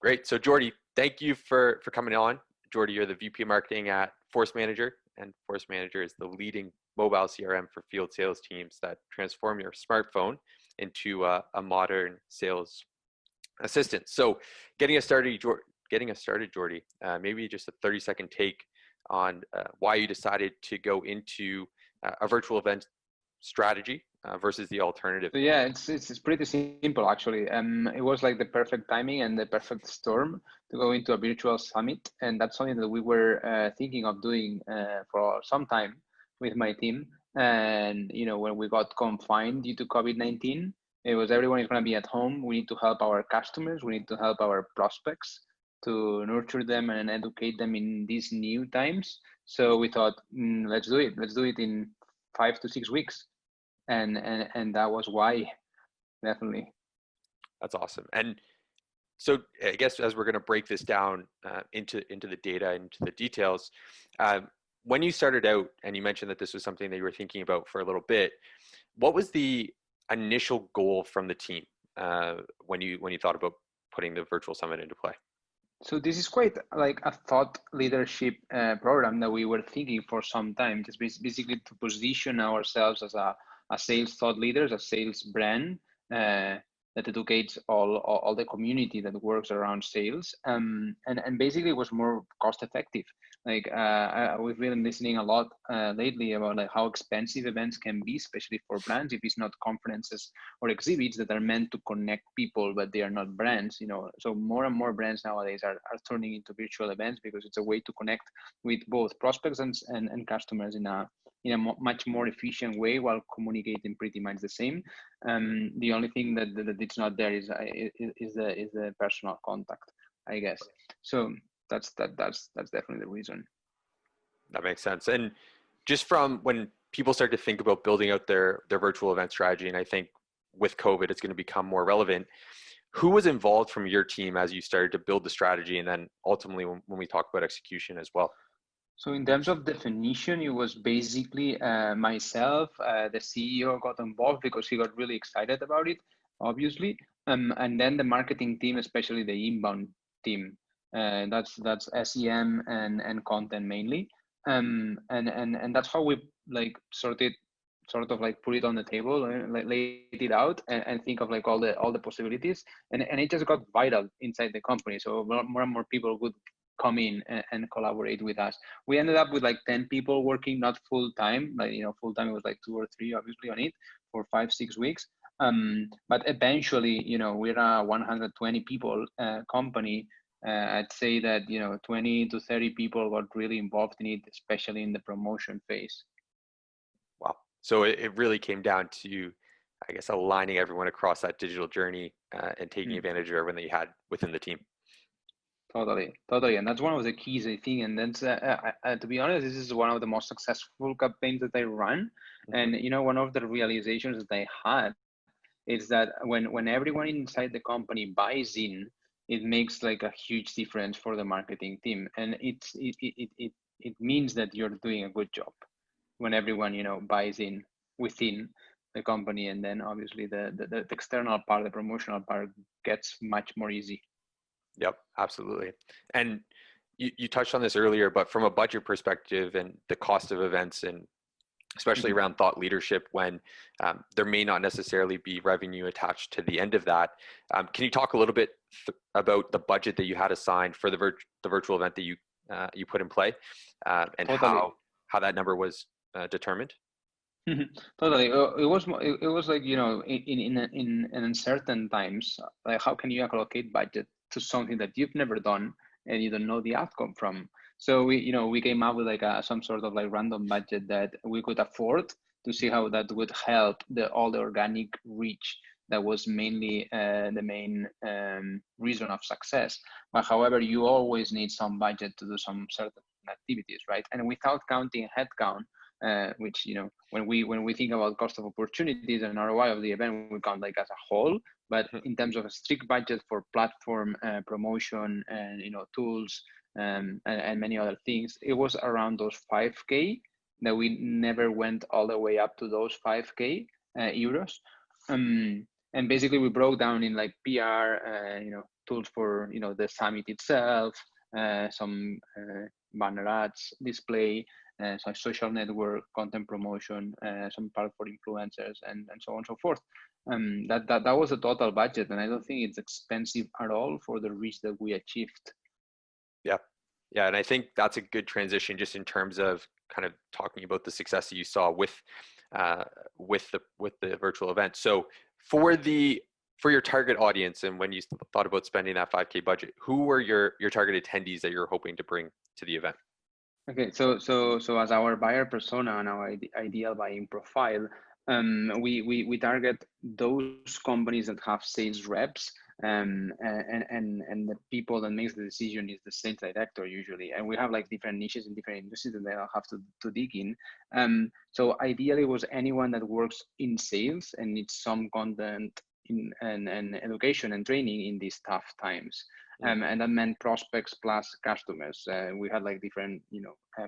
Great. So Jordi, thank you for coming on. Jordi, you're the VP of Marketing at ForceManager, and ForceManager is the leading mobile CRM for field sales teams that transform your smartphone into a modern sales assistant. So getting us started, Jordi, maybe just a 30-second take on why you decided to go into a virtual event strategy versus the alternative. So yeah, it's pretty simple actually. It was like the perfect timing and the perfect storm to go into a virtual summit, and that's something that we were thinking of doing for some time with my team. And when we got confined due to COVID-19, it was everyone is going to be at home. We need to help our customers. We need to help our prospects to nurture them and educate them in these new times. So we thought, let's do it. Let's do it in 5 to 6 weeks. And that was why, definitely. That's awesome. And so I guess as we're going to break this down into the data, into the details, when you started out and you mentioned that this was something that you were thinking about for a little bit, what was the initial goal from the team when you thought about putting the virtual summit into play? So this is quite like a thought leadership program that we were thinking for some time, just basically to position ourselves as a sales thought leaders, a sales brand that educates all the community that works around sales, and basically was more cost effective. Like we've been listening a lot lately about like how expensive events can be, especially for brands, if it's not conferences or exhibits that are meant to connect people, but they are not brands. So more and more brands nowadays are turning into virtual events because it's a way to connect with both prospects and customers in a much more efficient way while communicating pretty much the same. The only thing that it's not there is the personal contact, I guess. So that's definitely the reason. That makes sense. And just from when people start to think about building out their virtual event strategy, and I think with COVID, it's going to become more relevant. Who was involved from your team as you started to build the strategy, and then ultimately when we talk about execution as well? So in terms of definition, it was basically myself. The CEO got involved because he got really excited about it, obviously, and then the marketing team, especially the inbound team. That's SEM and content mainly, and that's how we like sort of like put it on the table and like laid it out and think of like all the possibilities, and it just got viral inside the company. So more and more people would come in and collaborate with us. We ended up with like 10 people working, not full time, like full time it was like 2 or 3 obviously on it for 5-6 weeks. But eventually, we're a 120 people company. I'd say that 20 to 30 people got really involved in it, especially in the promotion phase. Wow. So it really came down to, I guess, aligning everyone across that digital journey and taking advantage of everyone that you had within the team. Totally. And that's one of the keys, I think. And that's, to be honest, this is one of the most successful campaigns that I run. And, one of the realizations that I had is that when everyone inside the company buys in, it makes like a huge difference for the marketing team. And it means that you're doing a good job when everyone, buys in within the company. And then obviously the external part, the promotional part gets much more easy. Yep, absolutely. And you touched on this earlier, but from a budget perspective and the cost of events, and especially around thought leadership, when there may not necessarily be revenue attached to the end of that, can you talk a little bit about the budget that you had assigned for the virtual event that you put in play, and Totally. how that number was determined? Totally. It was like in uncertain times, like how can you allocate budget to something that you've never done and you don't know the outcome from? So we came up with like some sort of like random budget that we could afford to see how that would help all the organic reach that was mainly the main reason of success. But however, you always need some budget to do some certain activities, right? And without counting headcount, which when we think about cost of opportunities and ROI of the event, we count like as a whole. But in terms of a strict budget for platform promotion and tools and many other things, it was around those 5K. That we never went all the way up to those 5K euros. And basically we broke down in like PR, tools for the summit itself, some banner ads display, some social network content promotion, some part for influencers, and so on and so forth. That was the total budget, and I don't think it's expensive at all for the reach that we achieved. Yeah, yeah, and I think that's a good transition just in terms of kind of talking about the success that you saw with the virtual event. So for your target audience, and when you thought about spending that 5K budget, who were your target attendees that you're hoping to bring to the event? Okay, so as our buyer persona and our ideal buying profile, we target those companies that have sales reps, and the people that makes the decision is the sales director usually, and we have like different niches in different industries that they'll have to dig in. So ideally, it was anyone that works in sales and needs some content and education and training in these tough times. And that meant prospects plus customers. We had like different,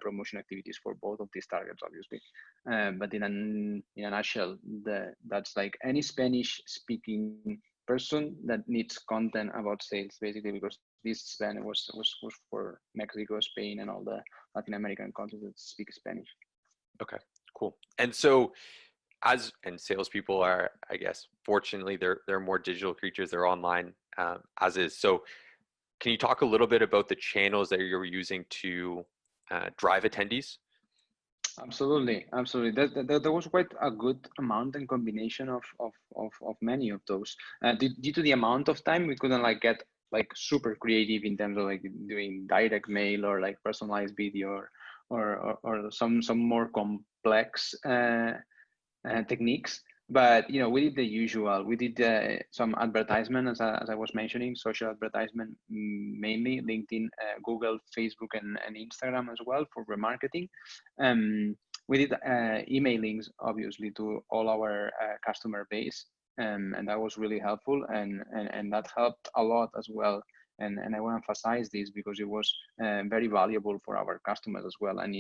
promotion activities for both of these targets, obviously. But in a nutshell, that's like any Spanish-speaking person that needs content about sales, basically, because this span was for Mexico, Spain, and all the Latin American countries that speak Spanish. Okay, cool. And so, and salespeople are, I guess, fortunately, they're more digital creatures. They're online, as is. So, can you talk a little bit about the channels that you're using to drive attendees? Absolutely. There was quite a good amount and combination of many of those. Due to the amount of time, we couldn't like get like super creative in terms of like doing direct mail or like personalized video or some more complex techniques. But we did the usual. We did some advertisement, as I was mentioning, social advertisement, mainly LinkedIn, Google, Facebook, and Instagram as well for remarketing. We did emailings, obviously, to all our customer base, and that was really helpful, and that helped a lot as well. And I want to emphasize this because it was very valuable for our customers as well, and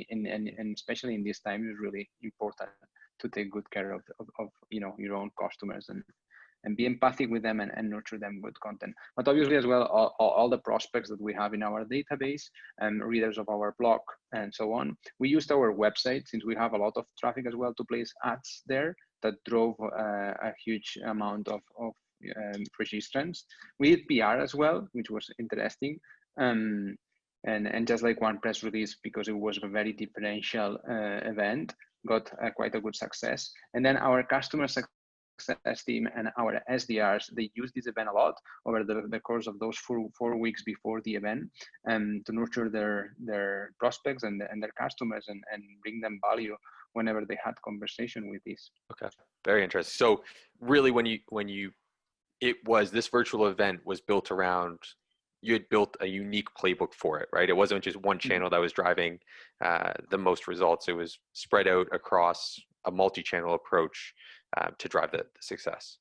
especially in this time, it's really important to take good care of your own customers and be empathic with them and nurture them with content. But obviously as well, all the prospects that we have in our database and readers of our blog and so on, we used our website since we have a lot of traffic as well to place ads there that drove a huge amount of registrants. We did PR as well, which was interesting. And just like one press release, because it was a very differential event, got quite a good success. And then our customer success team and our SDRs, they use this event a lot over the course of those 4 weeks before the event, to nurture their prospects and their customers and bring them value whenever they had conversation with this. Okay, very interesting. So really, this virtual event was built around, you had built a unique playbook for it, right? It wasn't just one channel that was driving the most results. It was spread out across a multi-channel approach to drive the success.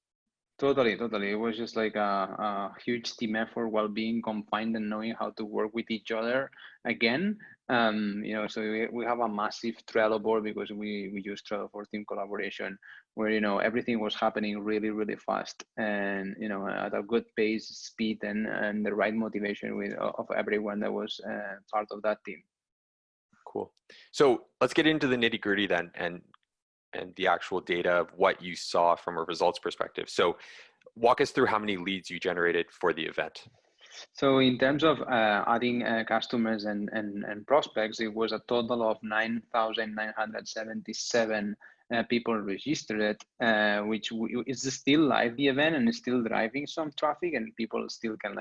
Totally. It was just like a huge team effort while being confined and knowing how to work with each other again. So we have a massive Trello board because we use Trello for team collaboration, where everything was happening really, really fast and at a good pace, speed, and the right motivation of everyone that was part of that team. Cool. So let's get into the nitty-gritty then, and the actual data of what you saw from a results perspective. So walk us through how many leads you generated for the event. So in terms of adding customers and prospects, it was a total of 9,977 people registered, which is still live, the event, and is still driving some traffic, and people still can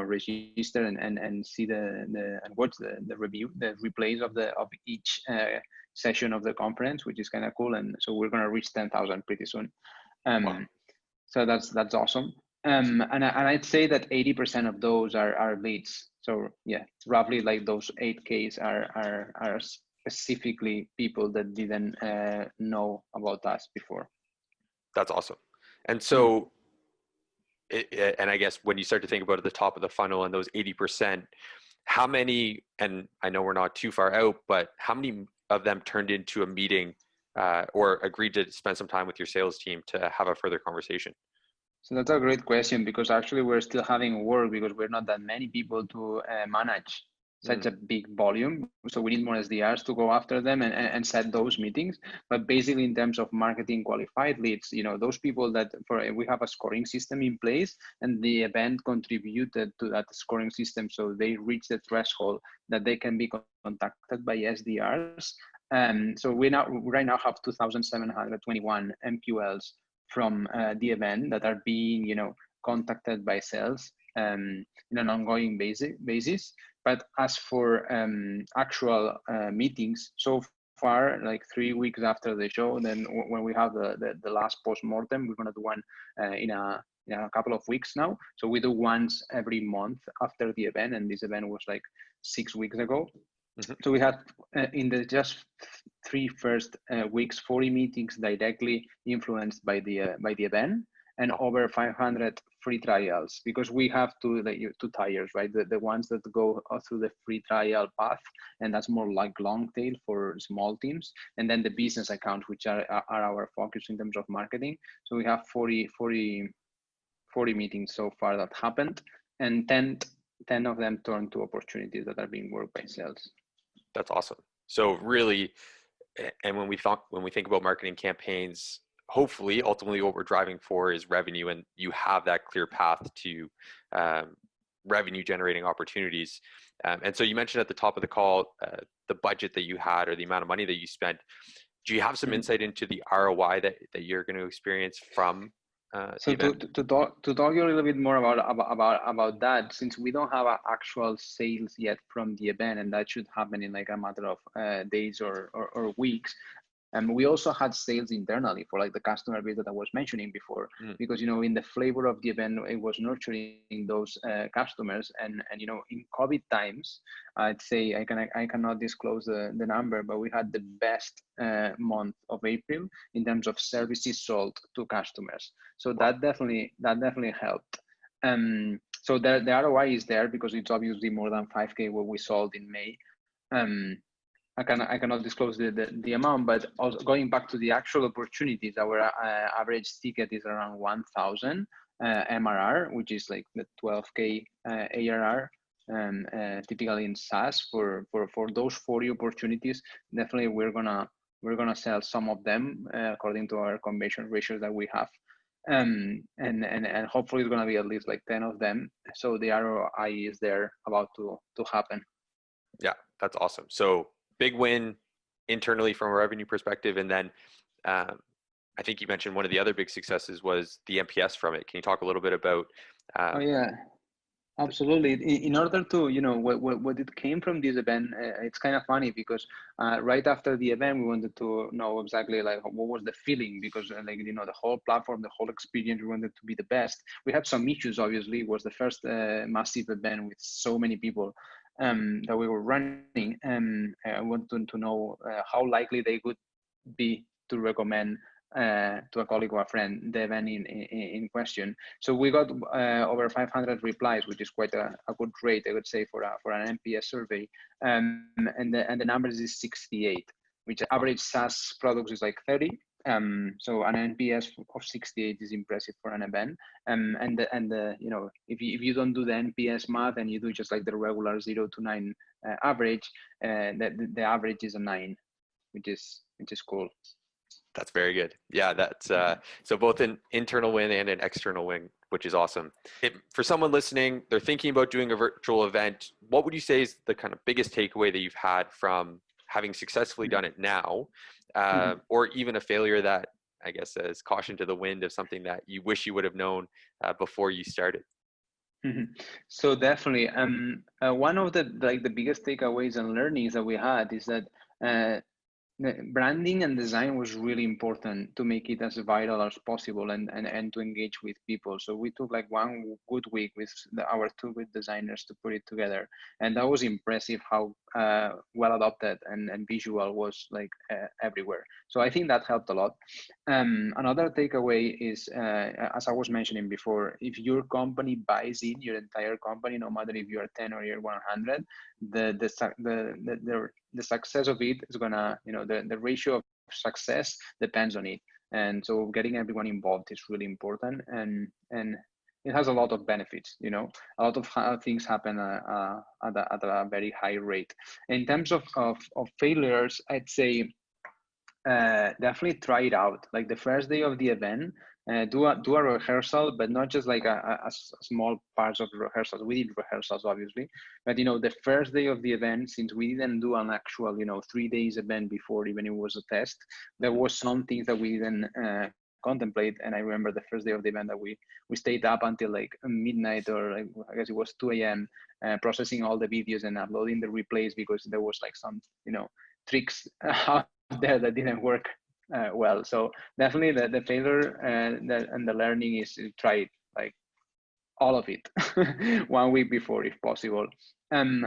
register and see and watch the review, the replays of each session of the conference, which is kind of cool. And so we're going to reach 10,000 pretty soon. Wow. So that's awesome. And I'd say that 80% of those are leads. So yeah, roughly like those 8Ks are specifically people that didn't know about us before. That's awesome. And so, and I guess when you start to think about at the top of the funnel and those 80%, how many, and I know we're not too far out, but how many of them turned into a meeting or agreed to spend some time with your sales team to have a further conversation? So that's a great question, because actually we're still having work because we're not that many people to manage such a big volume. So we need more SDRs to go after them and set those meetings. But basically, in terms of marketing qualified leads, those people that we have a scoring system in place, and the event contributed to that scoring system. So they reach the threshold that they can be contacted by SDRs. So we right now have 2,721 MQLs from the event that are being, contacted by sales in an ongoing basis. But as for actual meetings, so far, like 3 weeks after the show, then when we have the last post-mortem, we're going to do one in a couple of weeks now. So we do once every month after the event, and this event was like 6 weeks ago. So we had in the just 3 first weeks, 40 meetings directly influenced by the event, and over 500 free trials, because we have two tiers, right? The ones that go through the free trial path, and that's more like long tail for small teams, and then the business accounts, which are our focus in terms of marketing. So we have 40 meetings so far that happened, and 10 of them turned to opportunities that are being worked by sales. That's awesome. So really, and when we think about marketing campaigns, hopefully, ultimately, what we're driving for is revenue, and you have that clear path to revenue generating opportunities. And so you mentioned at the top of the call the budget that you had, or the amount of money that you spent. Do you have some insight into the ROI that you're going to experience from so to talk you a little bit more about that, since we don't have actual sales yet from the event, and that should happen in like a matter of days or weeks. And we also had sales internally for like the customer base that I was mentioning before, because in the flavor of the event, it was nurturing those customers. And in COVID times, I'd say I cannot disclose the number, but we had the best month of April in terms of services sold to customers. So that definitely helped. So the ROI is there, because it's obviously more than 5K what we sold in May. I cannot disclose the amount, but also going back to the actual opportunities, our average ticket is around 1,000 MRR, which is like the 12K ARR, typically in SaaS. For those 40 opportunities, definitely we're gonna sell some of them according to our conversion ratios that we have. And hopefully it's gonna be at least like 10 of them. So the ROI is there, about to happen. Yeah, that's awesome. So big win internally from a revenue perspective. And then I think you mentioned one of the other big successes was the NPS from it. Can you talk a little bit about? Oh yeah, absolutely. In order to, what it came from this event, it's kind of funny, because right after the event, we wanted to know exactly like what was the feeling, because the whole platform, the whole experience, we wanted to be the best. We had some issues, obviously. It was the first massive event with so many people that we were running, and I wanted to know how likely they would be to recommend to a colleague or a friend the event in question. So we got over 500 replies, which is quite a good rate, I would say, for an NPS survey. And the numbers is 68, which average SaaS products is like 30. So an NPS of 68 is impressive for an event. And if you don't do the NPS math and you do just like the regular 0 to 9 average, the average is a 9, which is cool. That's very good. Yeah, that's so both an internal win and an external win, which is awesome. For someone listening, they're thinking about doing a virtual event. What would you say is the kind of biggest takeaway that you've had from having successfully done it now, or even a failure that I guess is caution to the wind of something that you wish you would have known before you started? So definitely, one of the biggest takeaways and learnings that we had is that branding and design was really important to make it as viral as possible and to engage with people. So we took like one good week with our 2 good designers to put it together, and that was impressive how well adopted and visual was like everywhere. So I think that helped a lot. Another takeaway is, as I was mentioning before, if your company buys in, your entire company, no matter if you're 10 or you're 100, the success of it is gonna, the ratio of success depends on it. And so getting everyone involved is really important, and it has a lot of benefits. You know, a lot of things happen at a very high rate. In terms of failures, I'd say definitely try it out. Like the first day of the event, do a rehearsal, but not just like a small parts of the rehearsals. We did rehearsals, obviously, but you know, the first day of the event, since we didn't do an actual 3 days event before, even it was a test, there was some things that we didn't contemplate. And I remember the first day of the event that we stayed up until like midnight, or like, I guess it was 2 a.m. Processing all the videos and uploading the replays, because there was like some tricks out there that didn't work well. So definitely the failure and the learning is to try it, like all of it 1 week before, if possible. And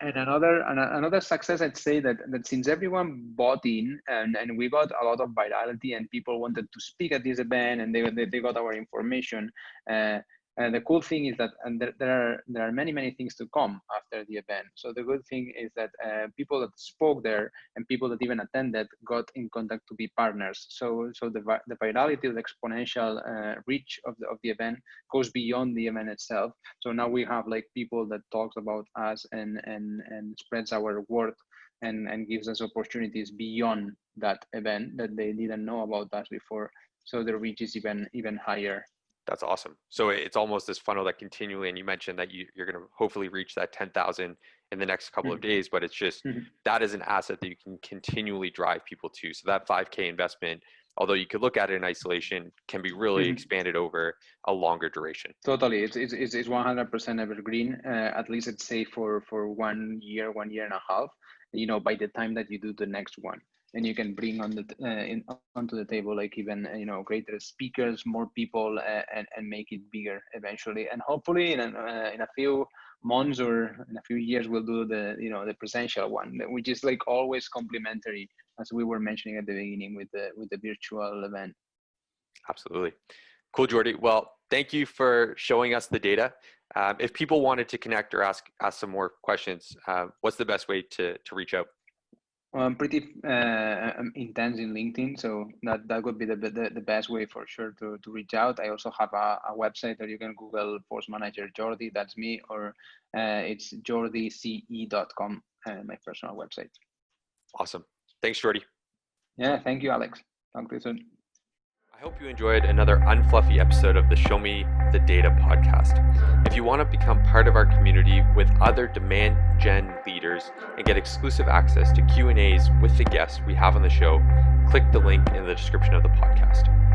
another success, I'd say that since everyone bought in, and we got a lot of virality, and people wanted to speak at this event, and they got our information. And the cool thing is that, and there are many things to come after the event. So the good thing is that people that spoke there and people that even attended got in contact to be partners. So the virality, the exponential reach of the event goes beyond the event itself. So now we have like people that talks about us and spreads our word and gives us opportunities beyond that event that they didn't know about us before. So the reach is even higher. That's awesome. So it's almost this funnel that continually, and you mentioned that you're going to hopefully reach that 10,000 in the next couple of days, but it's just, that is an asset that you can continually drive people to. So that 5K investment, although you could look at it in isolation, can be really expanded over a longer duration. Totally. It's 100% evergreen. At least it's safe for 1 year, 1.5 years, by the time that you do the next one. And you can bring onto the table like even greater speakers, more people, and make it bigger eventually. And hopefully in a few months or in a few years we'll do the presential one, which is like always complementary, as we were mentioning at the beginning with the virtual event. Absolutely. Cool, Jordi. Well, thank you for showing us the data. If people wanted to connect or ask some more questions, what's the best way to reach out? I'm pretty intense in LinkedIn, so that would be the best way for sure to reach out. I also have a website that you can Google ForceManager Jordi, that's me, or it's jordise.com, my personal website. Awesome. Thanks, Jordi. Yeah, thank you, Alex. Talk to you soon. I hope you enjoyed another unfluffy episode of the Show Me the Data podcast. If you want to become part of our community with other demand gen leaders and get exclusive access to Q&As with the guests we have on the show, click the link in the description of the podcast.